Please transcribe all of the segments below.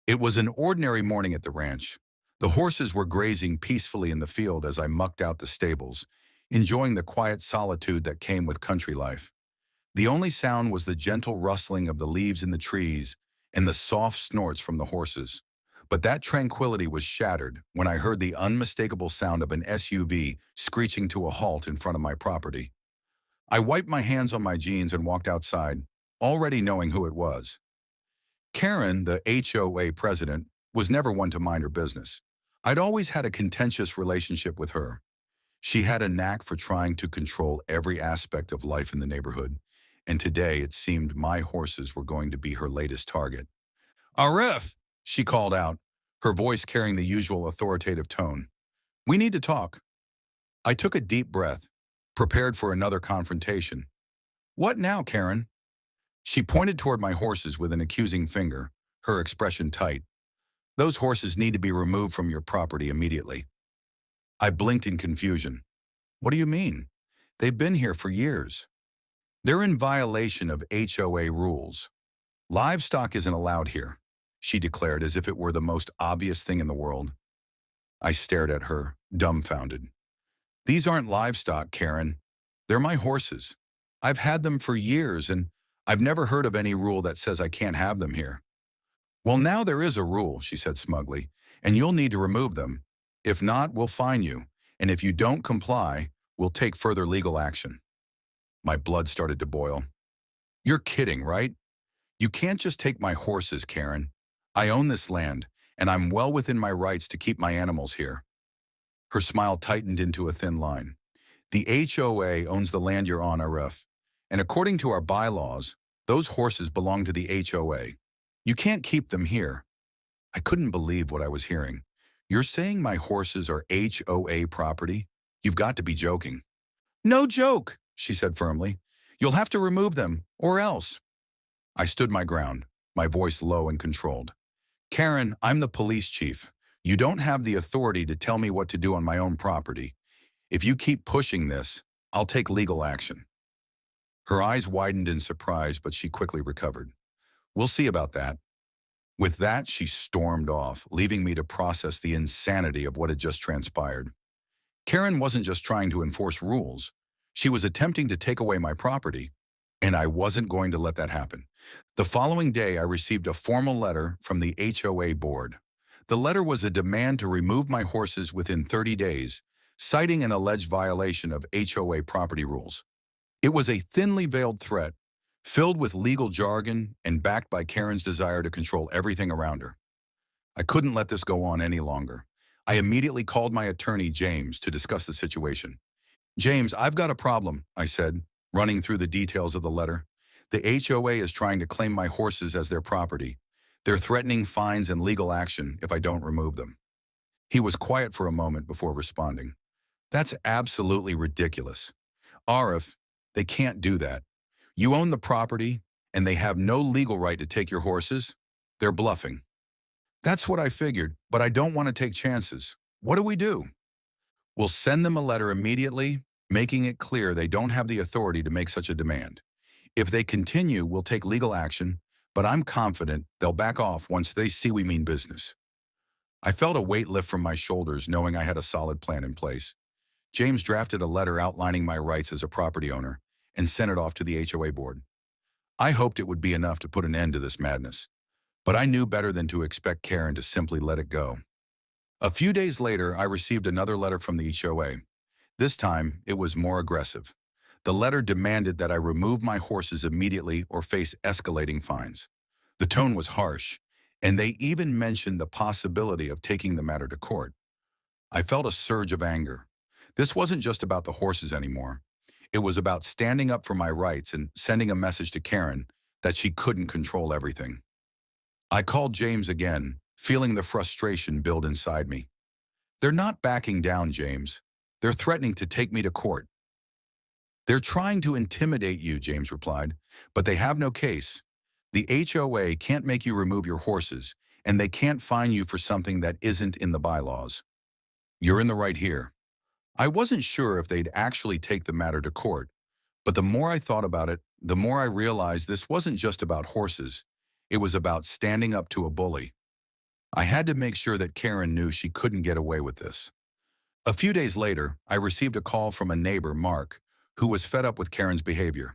It was an ordinary morning at the ranch. The horses were grazing peacefully in the field as I mucked out the stables, enjoying the quiet solitude that came with country life. The only sound was the gentle rustling of the leaves in the trees and the soft snorts from the horses. But that tranquility was shattered when I heard the unmistakable sound of an SUV screeching to a halt in front of my property. I wiped my hands on my jeans and walked outside, already knowing who it was. Karen, the HOA president, was never one to mind her business. I'd always had a contentious relationship with her. She had a knack for trying to control every aspect of life in the neighborhood, and today it seemed my horses were going to be her latest target. Arif, she called out, her voice carrying the usual authoritative tone. We need to talk. I took a deep breath, prepared for another confrontation. What now, Karen? She pointed toward my horses with an accusing finger, her expression tight. Those horses need to be removed from your property immediately. I blinked in confusion. What do you mean? They've been here for years. They're in violation of HOA rules. Livestock isn't allowed here, she declared as if it were the most obvious thing in the world. I stared at her, dumbfounded. These aren't livestock, Karen. They're my horses. I've had them for years, and I've never heard of any rule that says I can't have them here. Well, now there is a rule, she said smugly, and you'll need to remove them. If not, we'll fine you, and if you don't comply, we'll take further legal action. My blood started to boil. You're kidding, right? You can't just take my horses, Karen. I own this land, and I'm well within my rights to keep my animals here. Her smile tightened into a thin line. The HOA owns the land you're on, Arif, and according to our bylaws, those horses belong to the HOA. You can't keep them here. I couldn't believe what I was hearing. You're saying my horses are HOA property? You've got to be joking. No joke, she said firmly. You'll have to remove them, or else. I stood my ground, my voice low and controlled. Karen, I'm the police chief. You don't have the authority to tell me what to do on my own property. If you keep pushing this, I'll take legal action. Her eyes widened in surprise, but she quickly recovered. We'll see about that. With that, she stormed off, leaving me to process the insanity of what had just transpired. Karen wasn't just trying to enforce rules. She was attempting to take away my property, and I wasn't going to let that happen. The following day, I received a formal letter from the HOA board. The letter was a demand to remove my horses within 30 days, citing an alleged violation of HOA property rules. It was a thinly veiled threat, filled with legal jargon and backed by Karen's desire to control everything around her. I couldn't let this go on any longer. I immediately called my attorney, James, to discuss the situation. James, I've got a problem, I said, running through the details of the letter. The HOA is trying to claim my horses as their property. They're threatening fines and legal action if I don't remove them. He was quiet for a moment before responding. That's absolutely ridiculous. Arif, they can't do that. You own the property, and they have no legal right to take your horses. They're bluffing. That's what I figured, but I don't want to take chances. What do we do? We'll send them a letter immediately, making it clear they don't have the authority to make such a demand. If they continue, we'll take legal action, but I'm confident they'll back off once they see we mean business. I felt a weight lift from my shoulders knowing I had a solid plan in place. James drafted a letter outlining my rights as a property owner and sent it off to the HOA board. I hoped it would be enough to put an end to this madness, but I knew better than to expect Karen to simply let it go. A few days later, I received another letter from the HOA. This time, it was more aggressive. The letter demanded that I remove my horses immediately or face escalating fines. The tone was harsh, and they even mentioned the possibility of taking the matter to court. I felt a surge of anger. This wasn't just about the horses anymore. It was about standing up for my rights and sending a message to Karen that she couldn't control everything. I called James again, feeling the frustration build inside me. They're not backing down, James. They're threatening to take me to court. They're trying to intimidate you, James replied, but they have no case. The HOA can't make you remove your horses, and they can't fine you for something that isn't in the bylaws. You're in the right here. I wasn't sure if they'd actually take the matter to court, but the more I thought about it, the more I realized this wasn't just about horses. It was about standing up to a bully. I had to make sure that Karen knew she couldn't get away with this. A few days later, I received a call from a neighbor, Mark, who was fed up with Karen's behavior.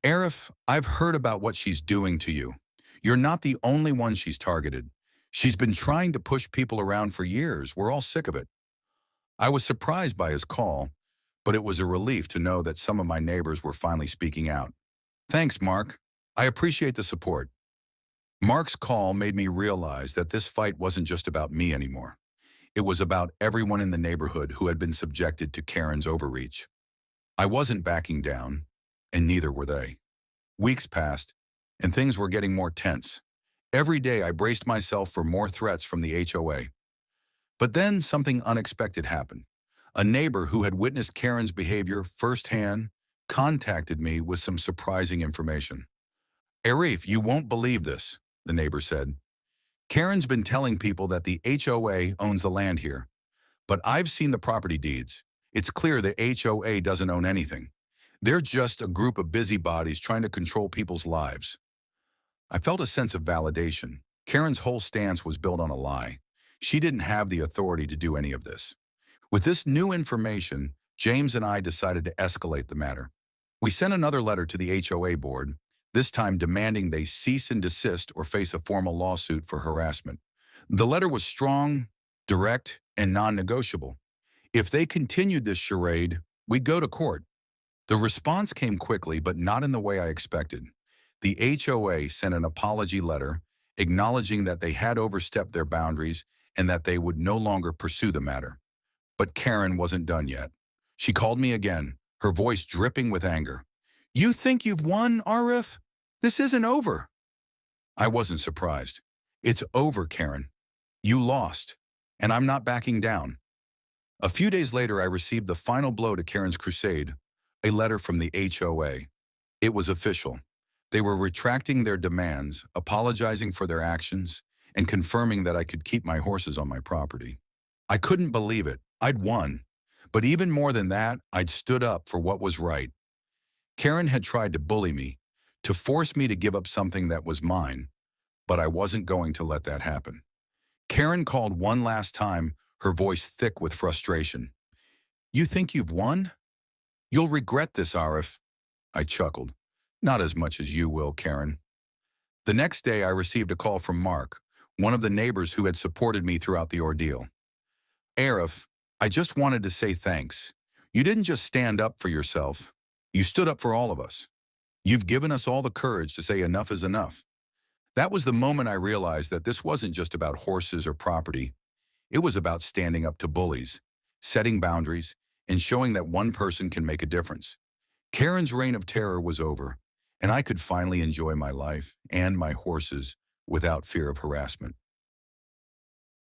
Arif, I've heard about what she's doing to you. You're not the only one she's targeted. She's been trying to push people around for years. We're all sick of it. I was surprised by his call, but it was a relief to know that some of my neighbors were finally speaking out. Thanks, Mark. I appreciate the support. Mark's call made me realize that this fight wasn't just about me anymore. It was about everyone in the neighborhood who had been subjected to Karen's overreach. I wasn't backing down, and neither were they. Weeks passed, and things were getting more tense. Every day I braced myself for more threats from the HOA. But then something unexpected happened. A neighbor who had witnessed Karen's behavior firsthand contacted me with some surprising information. Arif, you won't believe this, the neighbor said. Karen's been telling people that the HOA owns the land here, but I've seen the property deeds. It's clear the HOA doesn't own anything. They're just a group of busybodies trying to control people's lives. I felt a sense of validation. Karen's whole stance was built on a lie. She didn't have the authority to do any of this. With this new information, James and I decided to escalate the matter. We sent another letter to the HOA board, this time demanding they cease and desist or face a formal lawsuit for harassment. The letter was strong, direct, and non-negotiable. If they continued this charade, we'd go to court. The response came quickly, but not in the way I expected. The HOA sent an apology letter acknowledging that they had overstepped their boundaries and that they would no longer pursue the matter. But Karen wasn't done yet. She called me again, her voice dripping with anger. You think you've won, Arif? This isn't over. I wasn't surprised. It's over, Karen. You lost, and I'm not backing down. A few days later, I received the final blow to Karen's crusade, a letter from the HOA. It was official. They were retracting their demands, apologizing for their actions, and confirming that I could keep my horses on my property. I couldn't believe it. I'd won. But even more than that, I'd stood up for what was right. Karen had tried to bully me, to force me to give up something that was mine, but I wasn't going to let that happen. Karen called one last time, her voice thick with frustration. You think you've won? You'll regret this, Arif. I chuckled. Not as much as you will, Karen. The next day, I received a call from Mark, one of the neighbors who had supported me throughout the ordeal. Arif, I just wanted to say thanks. You didn't just stand up for yourself. You stood up for all of us. You've given us all the courage to say enough is enough. That was the moment I realized that this wasn't just about horses or property. It was about standing up to bullies, setting boundaries, and showing that one person can make a difference. Karen's reign of terror was over, and I could finally enjoy my life and my horses without fear of harassment.